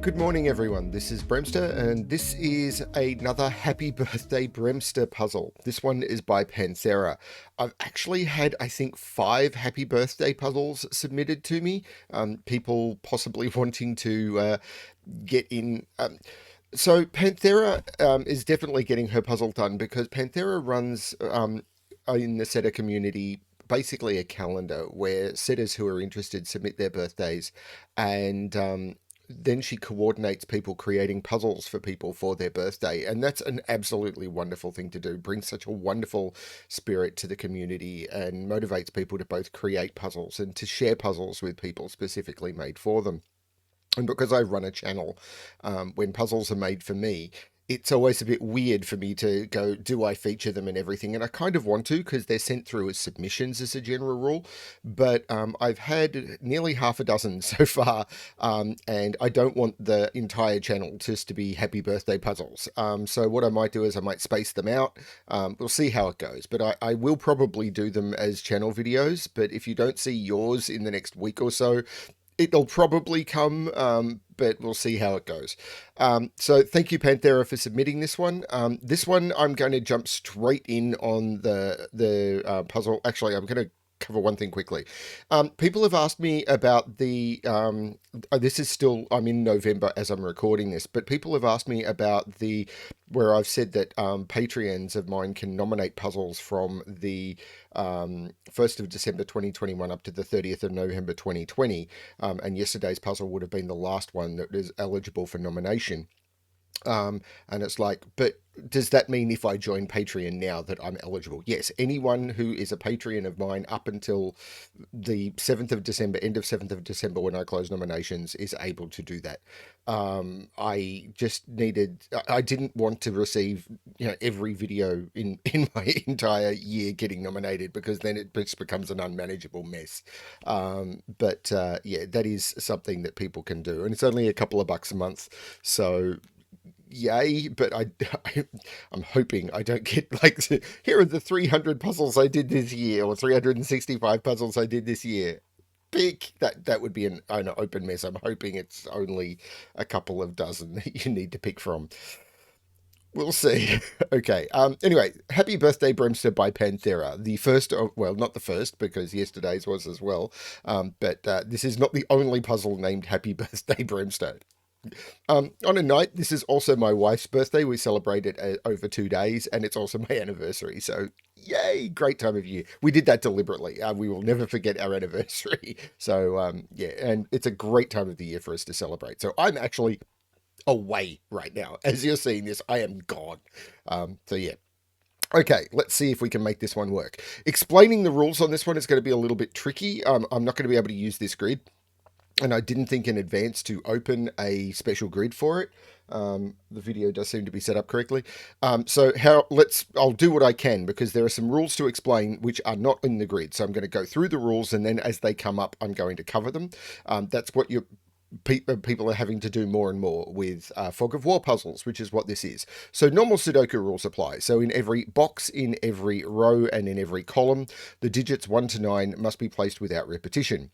Good morning, everyone. This is Bremster, and this is another Happy Birthday Bremster puzzle. This one is by Panthera. I've actually had, I think, 5 Happy Birthday puzzles submitted to me. People possibly wanting to get in. So Panthera is definitely getting her puzzle done because Panthera runs in the setter community basically a calendar where setters who are interested submit their birthdays, and then she coordinates people creating puzzles for people for their birthday. And that's an absolutely wonderful thing to do. Brings such a wonderful spirit to the community and motivates people to both create puzzles and to share puzzles with people specifically made for them. And because I run a channel, when puzzles are made for me, it's always a bit weird for me to go, do I feature them and everything? And I kind of want to because they're sent through as submissions as a general rule. But I've had nearly half a dozen so far, and I don't want the entire channel just to be happy birthday puzzles. So what I might do is I might space them out. We'll see how it goes. But I will probably do them as channel videos. But if you don't see yours in the next week or so, it'll probably come, but we'll see how it goes. So thank you, Panthera, for submitting this one. This one, I'm going to jump straight in on the puzzle. Actually, I'm going to cover one thing quickly. People have asked me about the, this is still, I'm in November as I'm recording this, but people have asked me about where I've said that Patreons of mine can nominate puzzles from the 1st of December 2021 up to the 30th of November 2020. And yesterday's puzzle would have been the last one that is eligible for nomination. And it's like, but does that mean if I join Patreon now that I'm eligible? Yes, anyone who is a Patreon of mine up until the 7th of December, end of 7th of December when I close nominations, is able to do that. I just I didn't want to receive, every video in my entire year getting nominated because then it just becomes an unmanageable mess. But yeah, that is something that people can do. And it's only a couple of bucks a month. So yay, but I'm hoping I don't get like, here are the 300 puzzles I did this year or 365 puzzles I did this year. Pick that would be an open mess. I'm hoping it's only a couple of dozen that you need to pick from. We'll see. Okay. Anyway, Happy Birthday BremSter by Panthera. The first, well, not the first because yesterday's was as well. But this is not the only puzzle named Happy Birthday BremSter. On a night, this is also my wife's birthday. We celebrate it over 2 days, and it's also my anniversary. So, yay, great time of year. We did that deliberately. We will never forget our anniversary. So, yeah, and it's a great time of the year for us to celebrate. So, I'm actually away right now. As you're seeing this, I am gone. So, yeah. Okay, let's see if we can make this one work. Explaining the rules on this one is going to be a little bit tricky. I'm not going to be able to use this grid. And I didn't think in advance to open a special grid for it. The video does seem to be set up correctly. So I'll do what I can because there are some rules to explain which are not in the grid. So I'm going to go through the rules and then as they come up, I'm going to cover them. That's what people are having to do more and more with fog of war puzzles, which is what this is. So normal Sudoku rules apply. So in every box, in every row, and in every column, the digits 1 to 9 must be placed without repetition.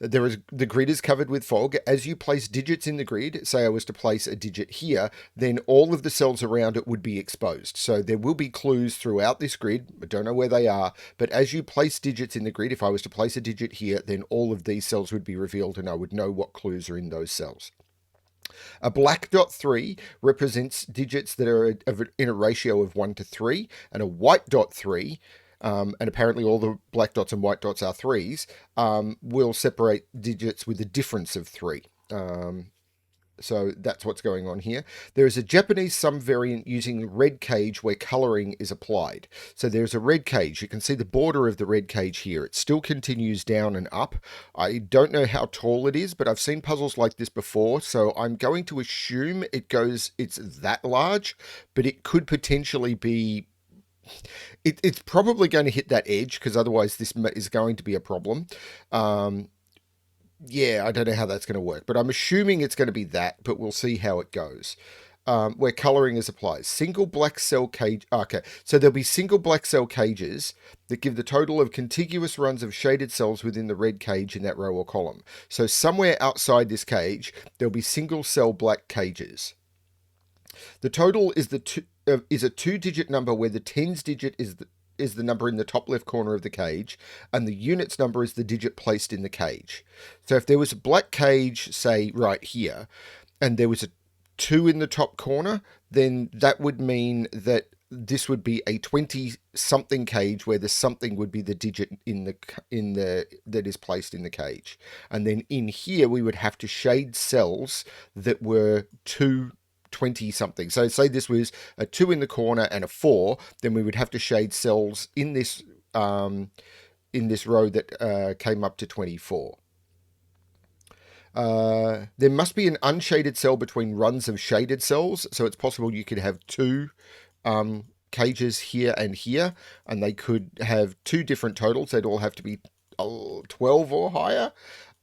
The grid is covered with fog. As you place digits in the grid, say I was to place a digit here, then all of the cells around it would be exposed. So there will be clues throughout this grid. I don't know where they are, but as you place digits in the grid, if I was to place a digit here, then all of these cells would be revealed and I would know what clues are in those cells. A black dot 3 represents digits that are in a ratio of 1 to 3, and a white dot 3, and apparently all the black dots and white dots are 3s, will separate digits with a difference of 3. So that's what's going on here. There is a Japanese sum variant using red cage where colouring is applied. So there's a red cage. You can see the border of the red cage here. It still continues down and up. I don't know how tall it is, but I've seen puzzles like this before. So I'm going to assume it's that large, but it could potentially be... It's probably going to hit that edge because otherwise this is going to be a problem. Yeah, I don't know how that's going to work, but I'm assuming it's going to be that, but we'll see how it goes. where colouring is applied. Single black cell cage. Okay, so there'll be single black cell cages that give the total of contiguous runs of shaded cells within the red cage in that row or column. So somewhere outside this cage, there'll be single cell black cages. The total is a two-digit number where the tens digit is the number in the top left corner of the cage, and the units number is the digit placed in the cage. So if there was a black cage, say right here, and there was a 2 in the top corner, then that would mean that this would be a 20-something cage where the something would be the digit in the that is placed in the cage. And then in here we would have to shade cells that were 20-something. So say this was a 2 in the corner and a 4, then we would have to shade cells in this row that came up to 24. There must be an unshaded cell between runs of shaded cells, so it's possible you could have 2 cages here and here, and they could have 2 different totals. They'd all have to be 12 or higher,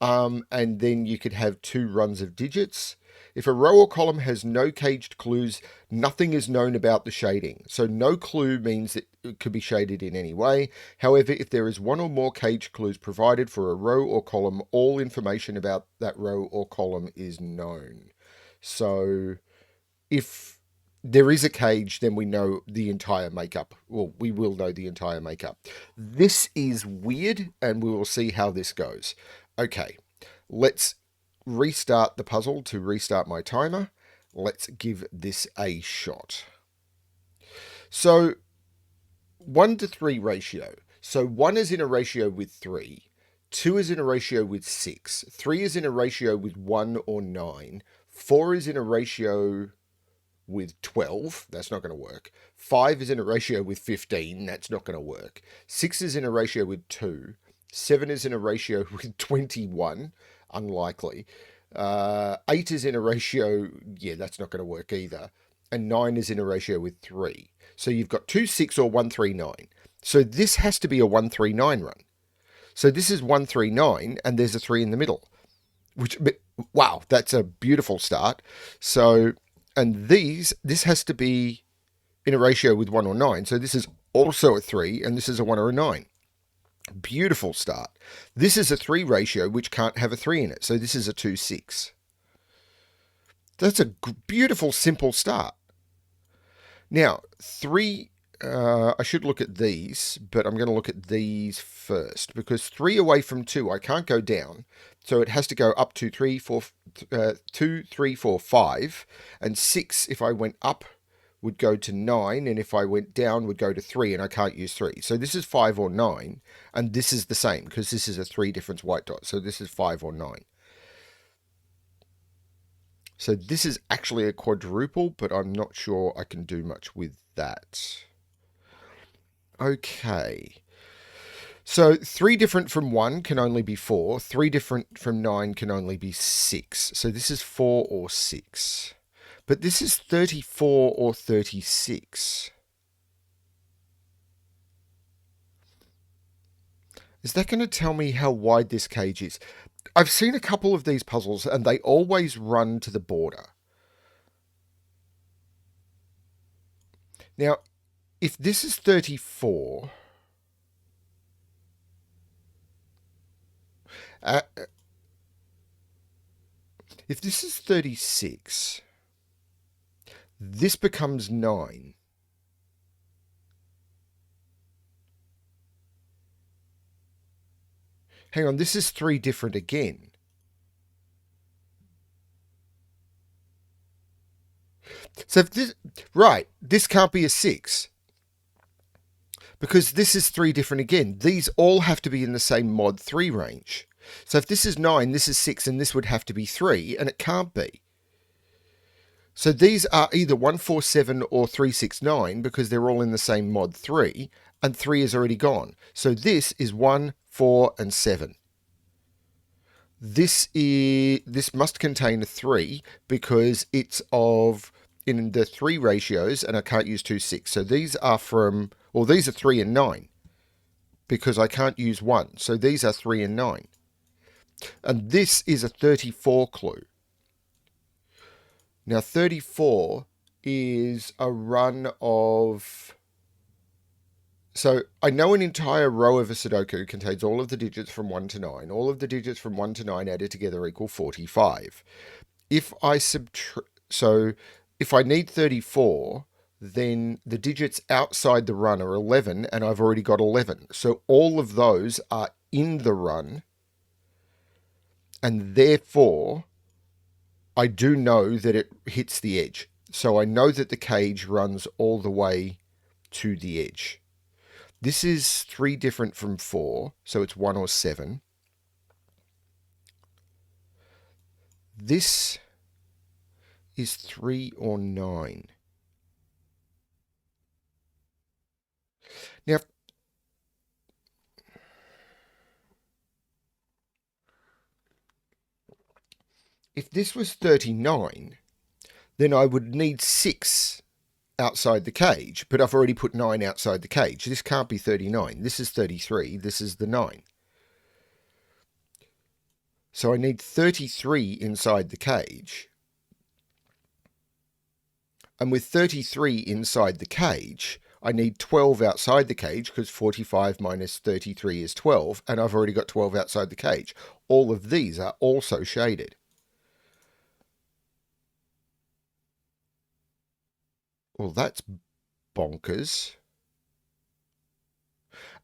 and then you could have 2 runs of digits. If a row or column has no caged clues, nothing is known about the shading. So no clue means that it could be shaded in any way. However, if there is one or more caged clues provided for a row or column, all information about that row or column is known. So if there is a cage, then we know the entire makeup. Well, we will know the entire makeup. This is weird, and we will see how this goes. Okay, let's restart the puzzle to restart my timer. Let's give this a shot. So 1 to 3 ratio. So 1 is in a ratio with 3. 2 is in a ratio with 6. 3 is in a ratio with 1 or 9. 4 is in a ratio with 12. That's not going to work. 5 is in a ratio with 15. That's not going to work. 6 is in a ratio with 2. 7 is in a ratio with 21. Unlikely. 8 is in a ratio, yeah, that's not going to work either. And 9 is in a ratio with 3. So you've got 2, 6 or 1, 3, 9. So this has to be a 1, 3, 9 run. So this is 1, 3, 9, and there's a 3 in the middle. Which, wow, that's a beautiful start. So, and this has to be in a ratio with 1 or 9. So this is also a 3, and this is a 1 or a 9. Beautiful start. This is a 3 ratio, which can't have a 3 in it. So this is a 2, 6. That's a beautiful, simple start. Now, 3, I should look at these, but I'm going to look at these first, because 3 away from 2, I can't go down. So it has to go up to 2, 3, 4, 5, and 6, if I went up, would go to 9, and if I went down would go to 3, and I can't use 3. So this is 5 or 9, and this is the same, because this is a 3 difference white dot. So this is 5 or 9. So this is actually a quadruple, but I'm not sure I can do much with that. Okay. So 3 different from 1 can only be 4. 3 different from 9 can only be 6. So this is 4 or 6. But this is 34 or 36. Is that going to tell me how wide this cage is? I've seen a couple of these puzzles, and they always run to the border. Now, if this is 34... if this is 36... this becomes 9. Hang on, this is 3 different again. So if this, right, this can't be a 6. Because this is 3 different again. These all have to be in the same mod 3 range. So if this is 9, this is 6, and this would have to be 3, and it can't be. So these are either 147 or 369 because they're all in the same mod 3, and 3 is already gone. So this is 1, 4, and 7. This must contain a 3 because it's in the 3 ratios, and I can't use 2, 6. So these are these are 3 and 9 because I can't use 1. So these are 3 and 9. And this is a 34 clue. Now 34 is a run of... So I know an entire row of a Sudoku contains all of the digits from 1 to 9. All of the digits from 1 to 9 added together equal 45. If I so if I need 34, then the digits outside the run are 11, and I've already got 11. So all of those are in the run, and therefore I do know that it hits the edge. So I know that the cage runs all the way to the edge. This is 3 different from 4, so it's 1 or 7. This is 3 or 9. Now, if this was 39, then I would need 6 outside the cage, but I've already put 9 outside the cage. This can't be 39. This is 33. This is the 9. So I need 33 inside the cage. And with 33 inside the cage, I need 12 outside the cage because 45 minus 33 is 12, and I've already got 12 outside the cage. All of these are also shaded. Well, that's bonkers.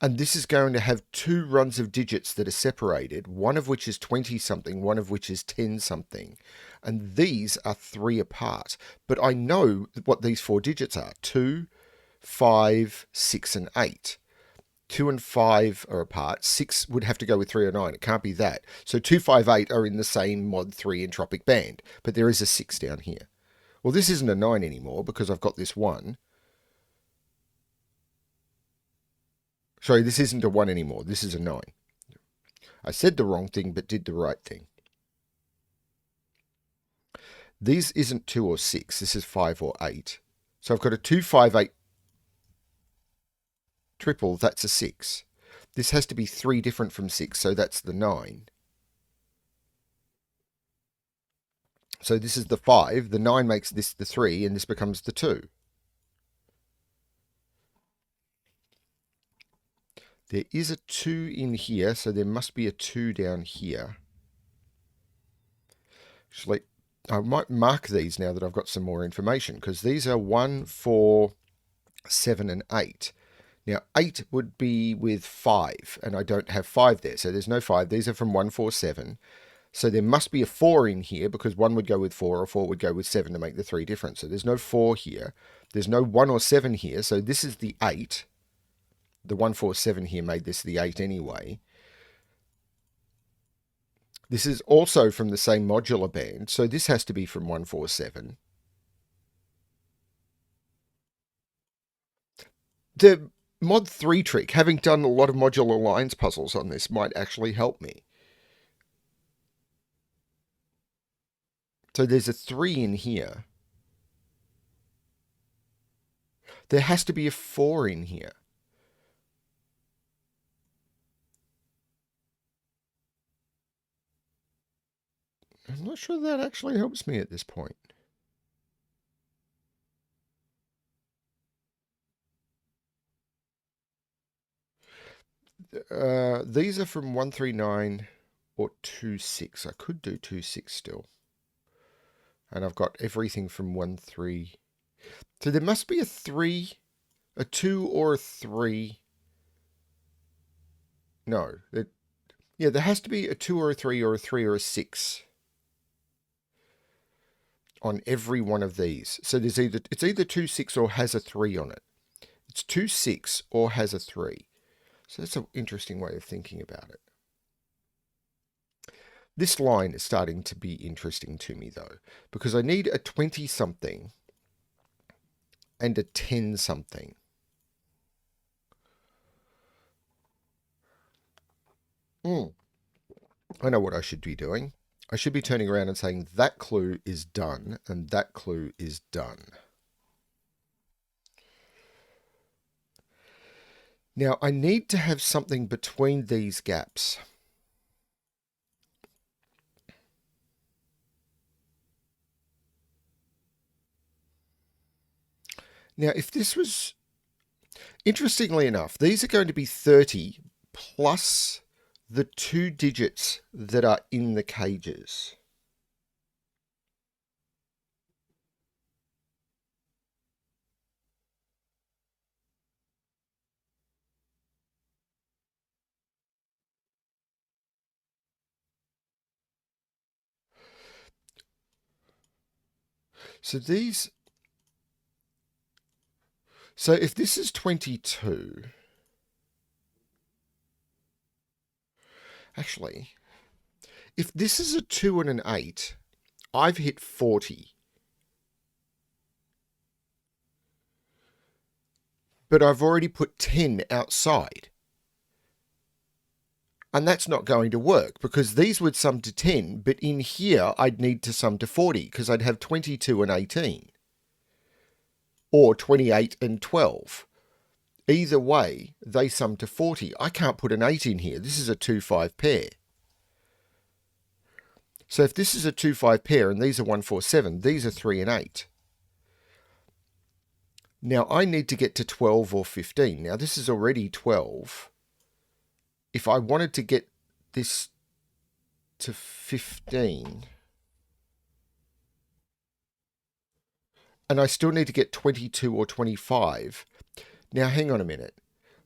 And this is going to have 2 runs of digits that are separated, one of which is 20-something, one of which is 10-something. And these are 3 apart. But I know what these 4 digits are: 2, 5, 6, and 8. 2 and 5 are apart. 6 would have to go with 3 or 9. It can't be that. So 2, 5, 8 are in the same mod 3 entropic band. But there is a 6 down here. Well, this isn't a 9 anymore because I've got this 1. Sorry, this isn't a 1 anymore. This is a 9. I said the wrong thing, but did the right thing. These isn't 2 or 6. This is 5 or 8. So I've got a 2, 5, 8 triple. That's a 6. This has to be 3 different from 6, so that's the 9. So this is the 5. The 9 makes this the 3, and this becomes the 2. There is a 2 in here, so there must be a 2 down here. Actually, I might mark these now that I've got some more information, because these are 1, 4, 7, and 8. Now, 8 would be with 5, and I don't have 5 there, so there's no 5. These are from 1, 4, 7. So there must be a 4 in here, because 1 would go with 4, or 4 would go with 7 to make the 3 different. So there's no 4 here. There's no 1 or 7 here, so this is the 8. The 147 here made this the 8 anyway. This is also from the same modular band, so this has to be from 147. The mod 3 trick, having done a lot of modular lines puzzles on this, might actually help me. So there's a 3 in here. There has to be a 4 in here. I'm not sure that actually helps me at this point. These are from 139 or 26. I could do 26 still. And I've got everything from 13. So there must be a 3, a 2 or a 3. No. Yeah, there has to be a 2 or a 3 or a 3 or a 6 on every one of these. So it's either 2, 6 or has a 3 on it. It's 2, 6 or has a 3. So that's an interesting way of thinking about it. This line is starting to be interesting to me, though, because I need a 20-something and a 10-something. I know what I should be doing. I should be turning around and saying that clue is done and that clue is done. Now, I need to have something between these gaps. Now, if this was, interestingly enough, these are going to be 30 plus the 2 digits that are in the cages. So these, so if this is 22, actually, if this is a 2 and an 8, I've hit 40. But I've already put 10 outside. And that's not going to work because these would sum to 10, but in here I'd need to sum to 40 because I'd have 22 and 18. Or 28 and 12. Either way, they sum to 40. I can't put an 8 in here. This is a 2-5 pair. So if this is a 2-5 pair and these are 1-4-7, these are 3 and 8. Now I need to get to 12 or 15. Now this is already 12. If I wanted to get this to 15, and I still need to get 22 or 25. Now hang on a minute.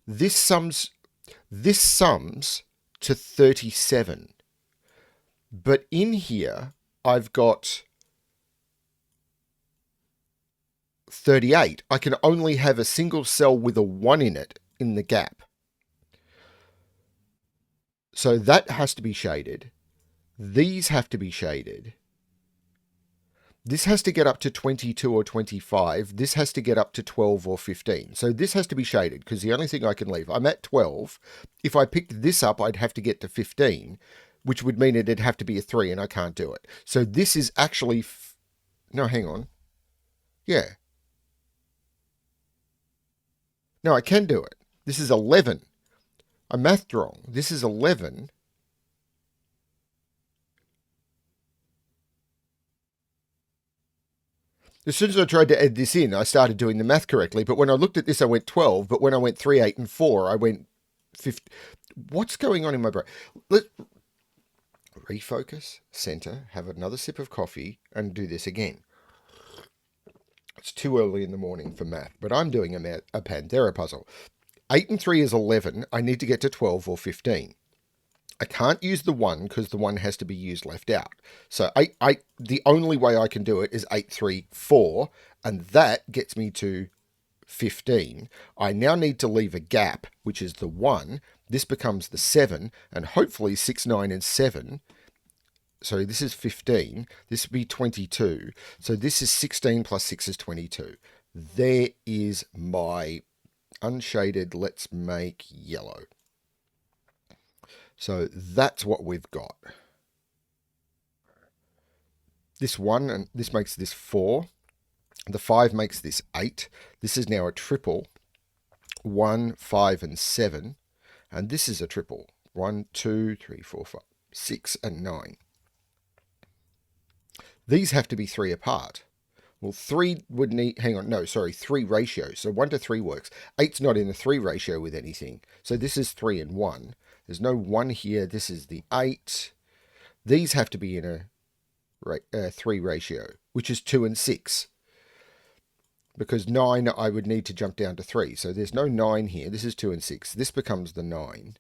This sums to 37. But in here, I've got 38. I can only have a single cell with a 1 in it in the gap. So that has to be shaded. These have to be shaded. This has to get up to 22 or 25. This has to get up to 12 or 15. So this has to be shaded because the only thing I can leave, I'm at 12. If I picked this up, I'd have to get to 15, which would mean it'd have to be a 3, and I can't do it. So this is actually... No, hang on. Yeah. No, I can do it. This is 11. I mathed wrong. This is 11. As soon as I tried to add this in, I started doing the math correctly. But when I looked at this, I went 12. But when I went 3, 8, and 4, I went 50. What's going on in my brain? Let's refocus, center, have another sip of coffee, and do this again. It's too early in the morning for math, but I'm doing a Panthera puzzle. 8 and 3 is 11. I need to get to 12 or 15. I can't use the 1 because the 1 has to be used left out. So the only way I can do it is 8, 3, 4, and that gets me to 15. I now need to leave a gap, which is the 1. This becomes the 7, and hopefully 6, 9, and 7. So this is 15. This would be 22. So this is 16 plus 6 is 22. There is my unshaded, let's make yellow. So that's what we've got. This 1, and this makes this 4. The 5 makes this 8. This is now a triple. 1, 5, and 7. And this is a triple. 1, 2, 3, 4, 5, 6, and 9. These have to be 3 apart. Well, 3 would need, 3 ratios. So 1 to 3 works. 8's not in the 3 ratio with anything. So this is 3 and 1. There's no 1 here. This is the 8. These have to be in a 3 ratio, which is 2 and 6. Because 9, I would need to jump down to 3. So there's no 9 here. This is 2 and 6. This becomes the 9.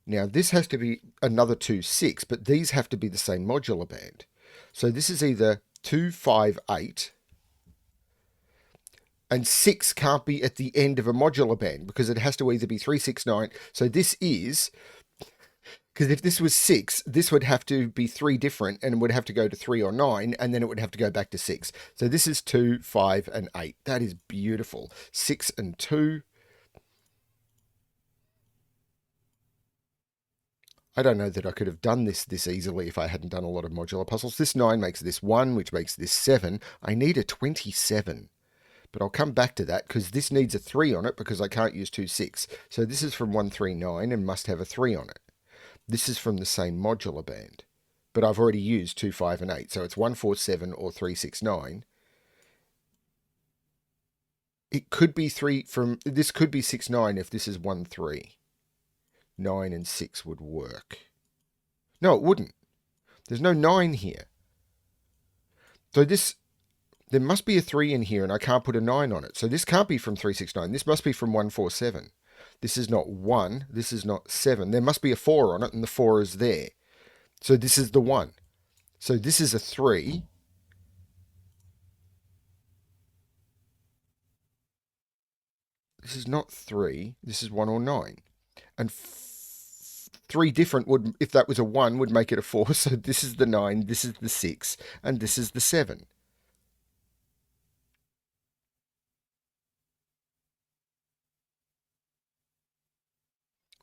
Now, this has to be another 2, 6, but these have to be the same modular band. So this is either 2, 5, 8, and 6 can't be at the end of a modular band because it has to either be 3, 6, 9. So this is, because if this was 6, this would have to be 3 different and it would have to go to 3 or 9, and then it would have to go back to 6. So this is 2, 5, and 8. That is beautiful. 6 and 2. I don't know that I could have done this easily if I hadn't done a lot of modular puzzles. This 9 makes this 1, which makes this 7. I need a 27. But I'll come back to that because this needs a 3 on it because I can't use 2, 6. So this is from 1, 3, 9 and must have a 3 on it. This is from the same modular band. But I've already used 2, 5, and 8. So it's 1, 4, 7 or 3, 6, 9. It could be 3 from... This could be 6, 9 if this is 1, 3. 9 and 6 would work. No, it wouldn't. There's no 9 here. So this... There must be a 3 in here and I can't put a 9 on it. So this can't be from 369. This must be from 147. This is not 1. This is not 7. There must be a 4 on it and the 4 is there. So this is the 1. So this is a 3. This is not 3. This is 1 or 9. And 3 different would, if that was a 1, would make it a 4. So this is the 9, this is the 6, and this is the 7.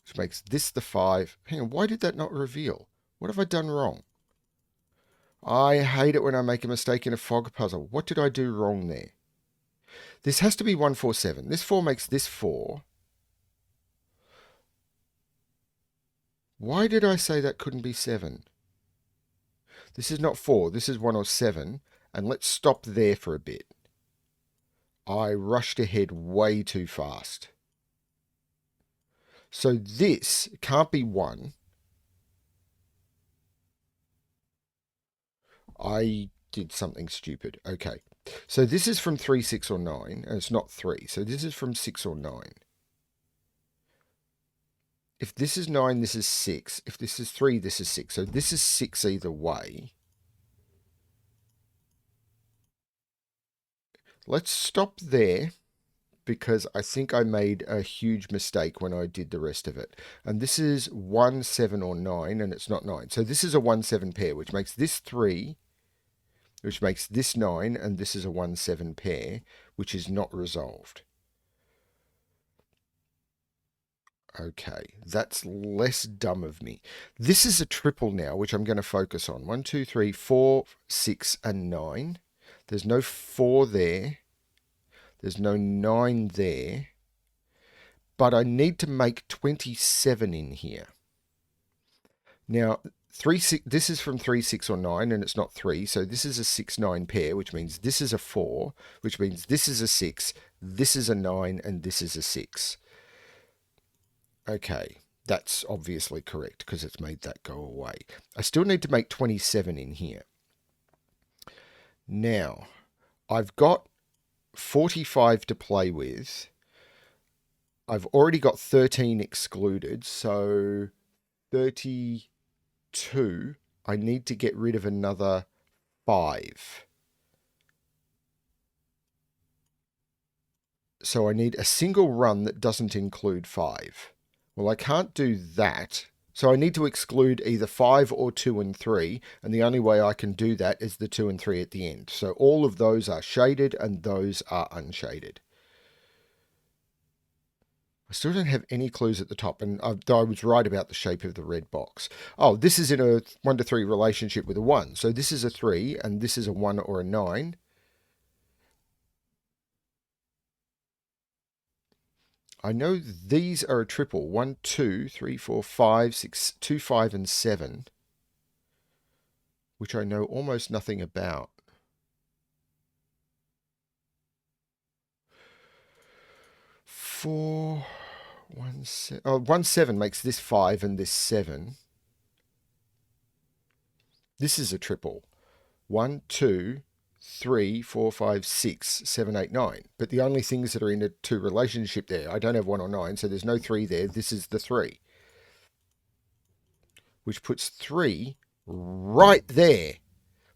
Which makes this the 5. Hang on, why did that not reveal? What have I done wrong? I hate it when I make a mistake in a fog puzzle. What did I do wrong there? This has to be 147. This 4 makes this 4. Why did I say that couldn't be 7? This is not 4. This is 1 or 7. And let's stop there for a bit. I rushed ahead way too fast. So this can't be 1. I did something stupid. Okay. So this is from 3, 6, or 9, and it's not 3. So this is from 6 or 9. If this is 9, this is 6. If this is 3, this is 6. So this is 6 either way. Let's stop there because I think I made a huge mistake when I did the rest of it. And this is 1, 7, or 9, and it's not 9. So this is a 1, 7 pair, which makes this 3, which makes this 9, and this is a 1, 7 pair, which is not resolved. Okay, that's less dumb of me. This is a triple now, which I'm going to focus on. 1, 2, 3, 4, 6, and 9. There's no 4 there. There's no 9 there. But I need to make 27 in here. Now, 3, 6, this is from 3, 6, or 9, and it's not 3. So this is a 6, 9 pair, which means this is a 4, which means this is a 6, this is a 9, and this is a 6. Okay, that's obviously correct because it's made that go away. I still need to make 27 in here. Now, I've got 45 to play with. I've already got 13 excluded, so 32. I need to get rid of another 5. So I need a single run that doesn't include 5. Well, I can't do that. So I need to exclude either 5 or 2 and 3. And the only way I can do that is the 2 and 3 at the end. So all of those are shaded and those are unshaded. I still don't have any clues at the top. And I was right about the shape of the red box. Oh, this is in a 1 to 3 relationship with a 1. So this is a 3 and this is a 1 or a 9. I know these are a triple. 1, 2, 3, 4, 5, 6, 2, 5, and 7. Which I know almost nothing about. 4, 1, 7. Oh, 1, 7 makes this 5 and this 7. This is a triple. 1, 2, 3, 4, 5, 6, 7, 8, 9. But the only things that are in a 2 relationship there, I don't have 1 or 9, so there's no 3 there. This is the 3. Which puts 3 right there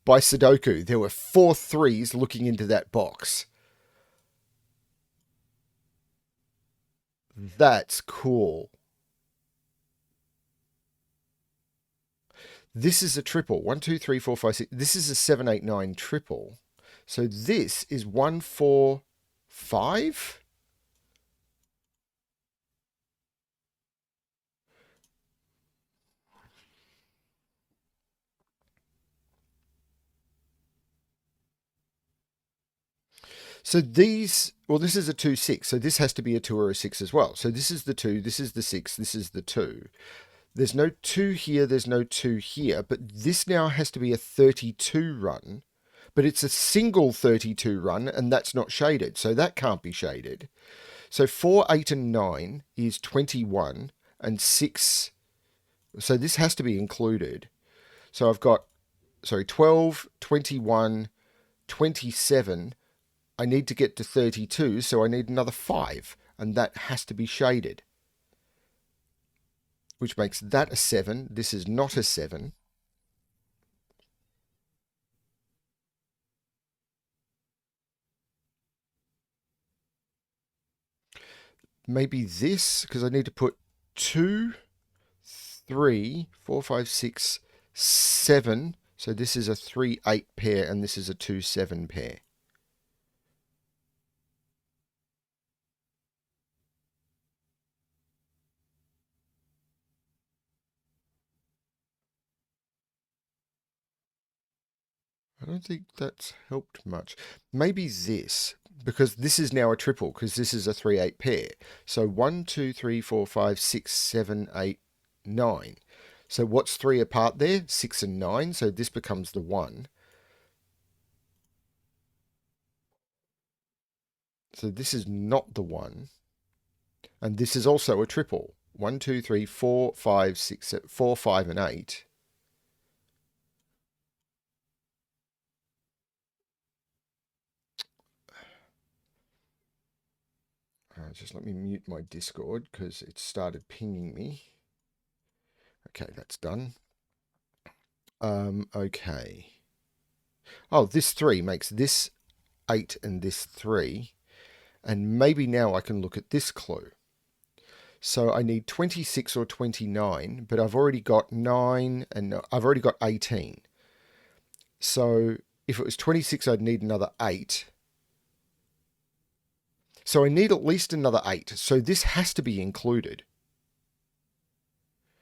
by Sudoku. There were 4 3s looking into that box. That's cool. This is a triple. 1, 2, 3, 4, 5, 6. This is a 7, 8, 9 triple. So this is 1, 4, 5. So these, well, this is a 2, 6. So this has to be a 2 or a 6 as well. So this is the 2, this is the 6, this is the 2. There's no 2 here, there's no 2 here. But this now has to be a 32 run. but it's a single 32 run, and that's not shaded, so that can't be shaded. So 4, 8, and 9 is 21, and 6, so this has to be included. So I've got, 12, 21, 27. I need to get to 32, so I need another 5, and that has to be shaded, which makes that a 7. This is not a 7. Maybe this, because I need to put 2, 3, 4, 5, 6, 7. So this is a 3, 8 pair, and this is a 2, 7 pair. I don't think that's helped much. Maybe this, because this is now a triple, because this is a 3, 8 pair. So 1, 2, 3, 4, 5, 6, 7, 8, 9. So what's 3 apart there? 6 and 9. So this becomes the 1. So this is not the 1. And this is also a triple. 1, 2, 3, 4, 5, 6, 7, 4, 5, and 8. Just let me mute my Discord because it started pinging me. Okay, that's done. Okay. Oh, this 3 makes this 8 and this 3. And maybe now I can look at this clue. So I need 26 or 29, but I've already got 9 and I've already got 18. So if it was 26, I'd need another 8. So I need at least another 8. So this has to be included,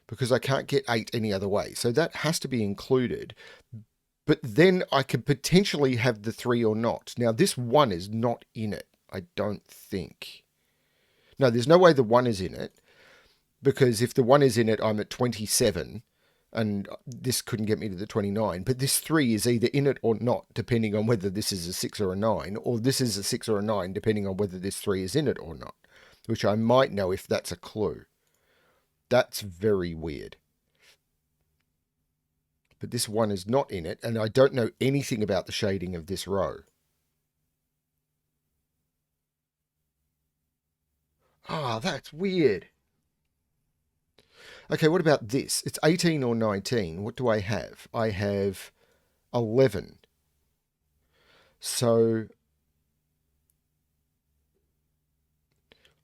because I can't get 8 any other way. So that has to be included. But then I could potentially have the 3 or not. Now, this 1 is not in it, I don't think. No, there's no way the 1 is in it, because if the 1 is in it, I'm at 27, and this couldn't get me to the 29. But this 3 is either in it or not, depending on whether this is a 6 or a 9, or this is a 6 or a 9, depending on whether this 3 is in it or not, which I might know if that's a clue. That's very weird. But this 1 is not in it, and I don't know anything about the shading of this row. Ah, that's weird. Okay, what about this? It's 18 or 19. What do I have? I have 11. So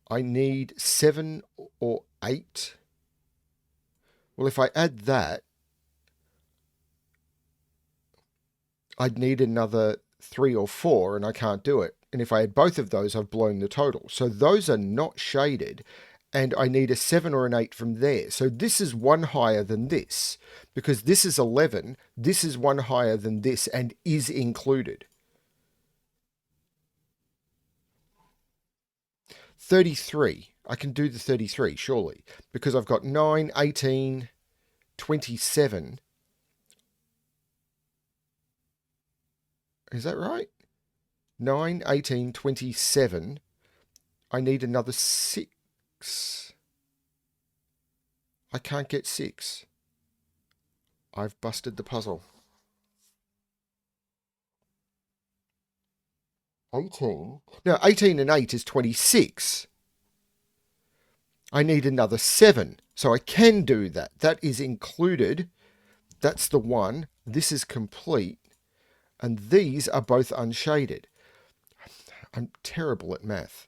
I need 7 or 8. Well, if I add that, I'd need another 3 or 4, and I can't do it. And if I add both of those, I've blown the total. So those are not shaded, and I need a 7 or an 8 from there. So this is 1 higher than this, because this is 11. This is 1 higher than this and is included. 33. I can do the 33, surely, because I've got 9, 18, 27. Is that right? 9, 18, 27. I need another 6. I can't get 6. I've busted the puzzle. 18. Now, 18 and 8 is 26. I need another 7. So I can do that. That is included. That's the 1. This is complete. And these are both unshaded. I'm terrible at math.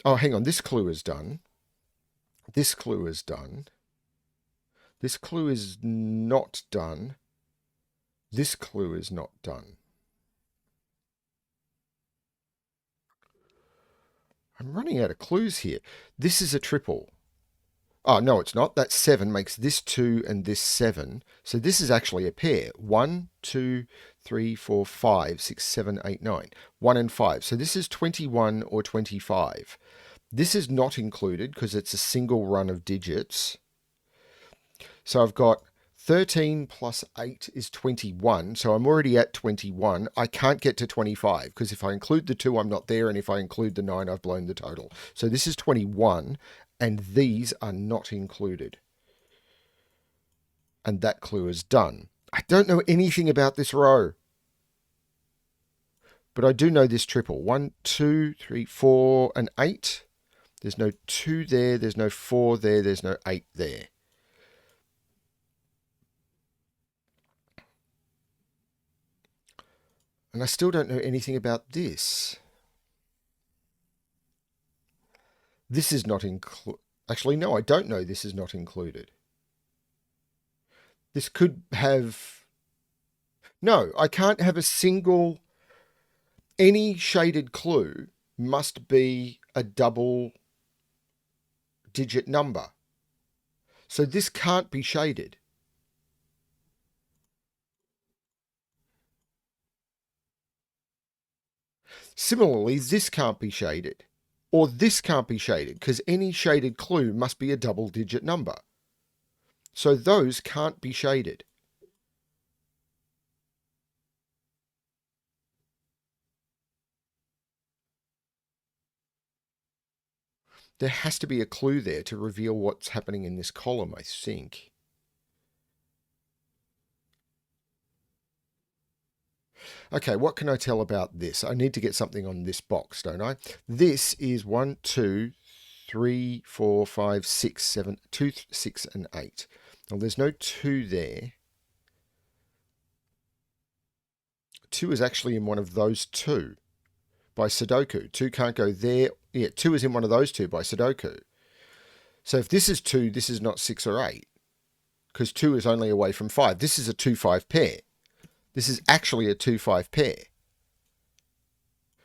Oh, hang on. This clue is done. This clue is done. This clue is not done. This clue is not done. I'm running out of clues here. This is a triple. Oh, no, it's not. That 7 makes this 2 and this 7. So this is actually a pair. 1, 2, 3, 4, 5, 6, 7, 8, 9. 1 and 5. So this is 21 or 25. This is not included because it's a single run of digits. So I've got 13 plus 8 is 21, so I'm already at 21. I can't get to 25, because if I include the 2, I'm not there, and if I include the 9, I've blown the total. So this is 21, and these are not included. And that clue is done. I don't know anything about this row, but I do know this triple. 1, 2, 3, 4, and 8. There's no 2 there, there's no 4 there, there's no 8 there. And I still don't know anything about this. This is not included. Actually, no, I don't know this is not included. This could have... No, I can't have a single... Any shaded clue must be a double-digit number. So this can't be shaded. Similarly, this can't be shaded. Or this can't be shaded, because any shaded clue must be a double-digit number. So those can't be shaded. There has to be a clue there to reveal what's happening in this column, I think. Okay, what can I tell about this? I need to get something on this box, don't I? This is 1, 2, 3, 4, 5, 6, 7, 2, 6, and 8. Well, there's no 2 there. 2 is actually in one of those 2 by Sudoku. 2 can't go there. Yeah, 2 is in one of those 2 by Sudoku. So if this is 2, this is not 6 or 8, because 2 is only away from 5. This is a 2-5 pair. This is actually a 2-5 pair,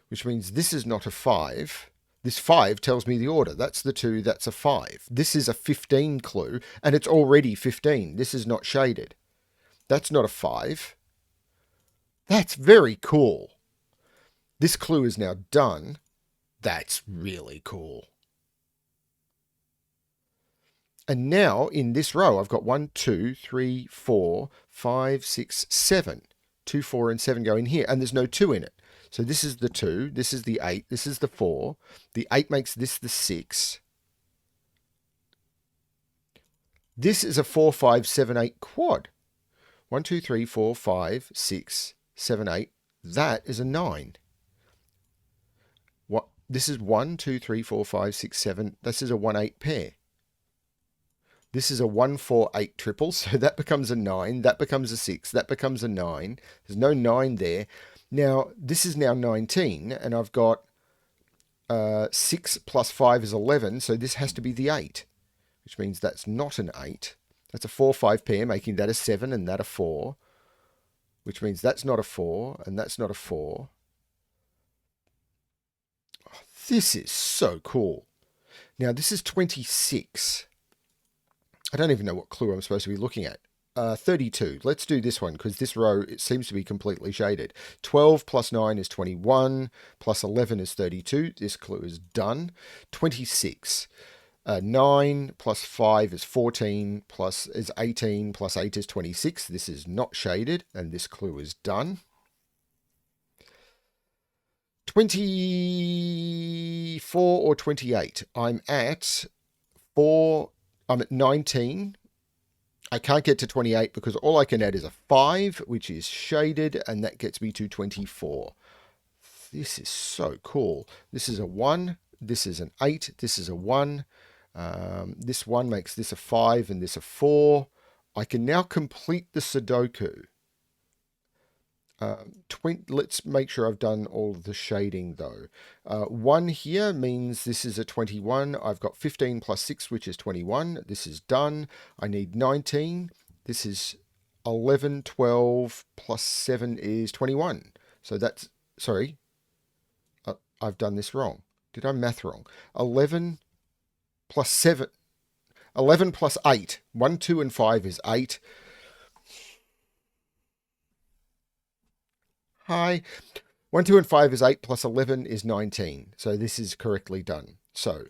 which means this is not a 5. This 5 tells me the order. That's the 2, that's a 5. This is a 15 clue, and it's already 15. This is not shaded. That's not a 5. That's very cool. This clue is now done. That's really cool. And now in this row, I've got 1, 2, 3, 4, 5, 6, 7. 2, 4, and 7 go in here, and there's no 2 in it. So this is the 2, this is the 8, this is the 4. The 8 makes this the 6. This is a 4, 5, 7, 8 quad. 1, 2, 3, 4, 5, 6, 7, 8. That is a 9. What? This is 1, 2, 3, 4, 5, 6, 7. This is a 1, 8 pair. This is a 1, 4, 8 triple, so that becomes a 9, that becomes a 6, that becomes a 9. There's no 9 there. Now, this is now 19, and I've got 6 plus 5 is 11, so this has to be the 8, which means that's not an 8. That's a 4, 5 pair, making that a 7 and that a 4, which means that's not a 4, and that's not a 4. Oh, this is so cool. Now, this is 26. I don't even know what clue I'm supposed to be looking at. 32. Let's do this one, because this row, it seems to be completely shaded. 12 plus 9 is 21, plus 11 is 32. This clue is done. 26. 9 plus 5 is 14, plus is 18, plus 8 is 26. This is not shaded, and this clue is done. 24 or 28. I'm at 4... I'm at 19. I can't get to 28 because all I can add is a 5, which is shaded, and that gets me to 24. This is so cool. This is a 1. This is an 8. This is a 1. This 1 makes this a 5 and this a 4. I can now complete the Sudoku. Let's make sure I've done all of the shading though. 1 here means this is a 21. I've got 15 plus 6, which is 21. This is done. I need 19. This is 11, 12 plus 7 is 21. So that's, sorry, I've done this wrong. Did I math wrong? 11 plus 7, 11 plus 8. 1, 2, and 5 is 8. Hi. 1, 2, and 5 is 8, plus 11 is 19. So this is correctly done. So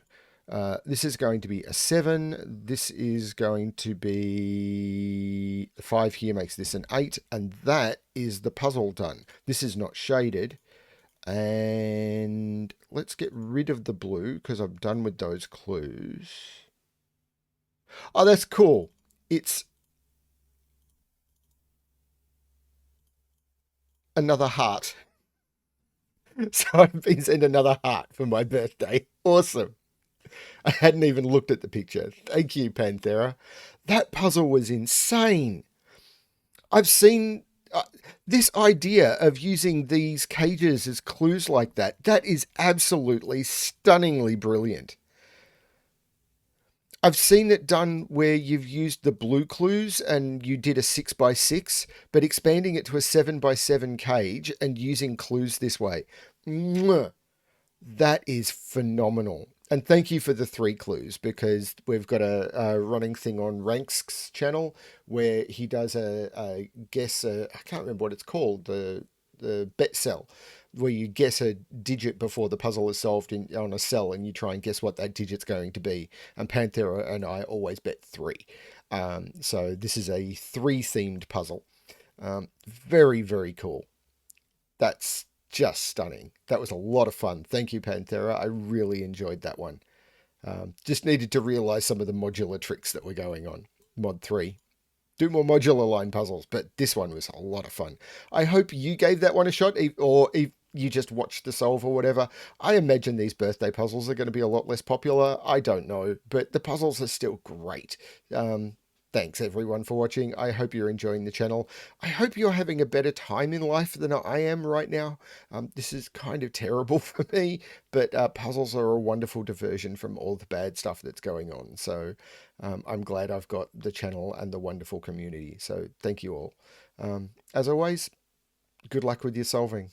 This is going to be a 7. This is going to be 5 here makes this an 8. And that is the puzzle done. This is not shaded. And let's get rid of the blue because I'm done with those clues. Oh, that's cool. It's another heart. So I've been sent another heart for my birthday. Awesome. I hadn't even looked at the picture. Thank you, Panthera. That puzzle was insane. I've seen this idea of using these cages as clues like that. That is absolutely stunningly brilliant. I've seen it done where you've used the blue clues and you did a 6 by 6, but expanding it to a 7 by 7 cage and using clues this way. Mwah. That is phenomenal. And thank you for the 3 clues because we've got a running thing on Rank's channel where he does a guess. I can't remember what it's called. The bet cell, where you guess a digit before the puzzle is solved on a cell, and you try and guess what that digit's going to be. And Panthera and I always bet 3. So this is a 3 themed puzzle. Very, very cool. That's just stunning. That was a lot of fun. Thank you, Panthera. I really enjoyed that one. Just needed to realize some of the modular tricks that were going on. Mod 3. Do more modular line puzzles, but this one was a lot of fun. I hope you gave that one a shot, or if you just watched the solve or whatever. I imagine these birthday puzzles are going to be a lot less popular. I don't know, but the puzzles are still great. Thanks everyone for watching. I hope you're enjoying the channel. I hope you're having a better time in life than I am right now. This is kind of terrible for me, but puzzles are a wonderful diversion from all the bad stuff that's going on. So I'm glad I've got the channel and the wonderful community. So thank you all. As always, good luck with your solving.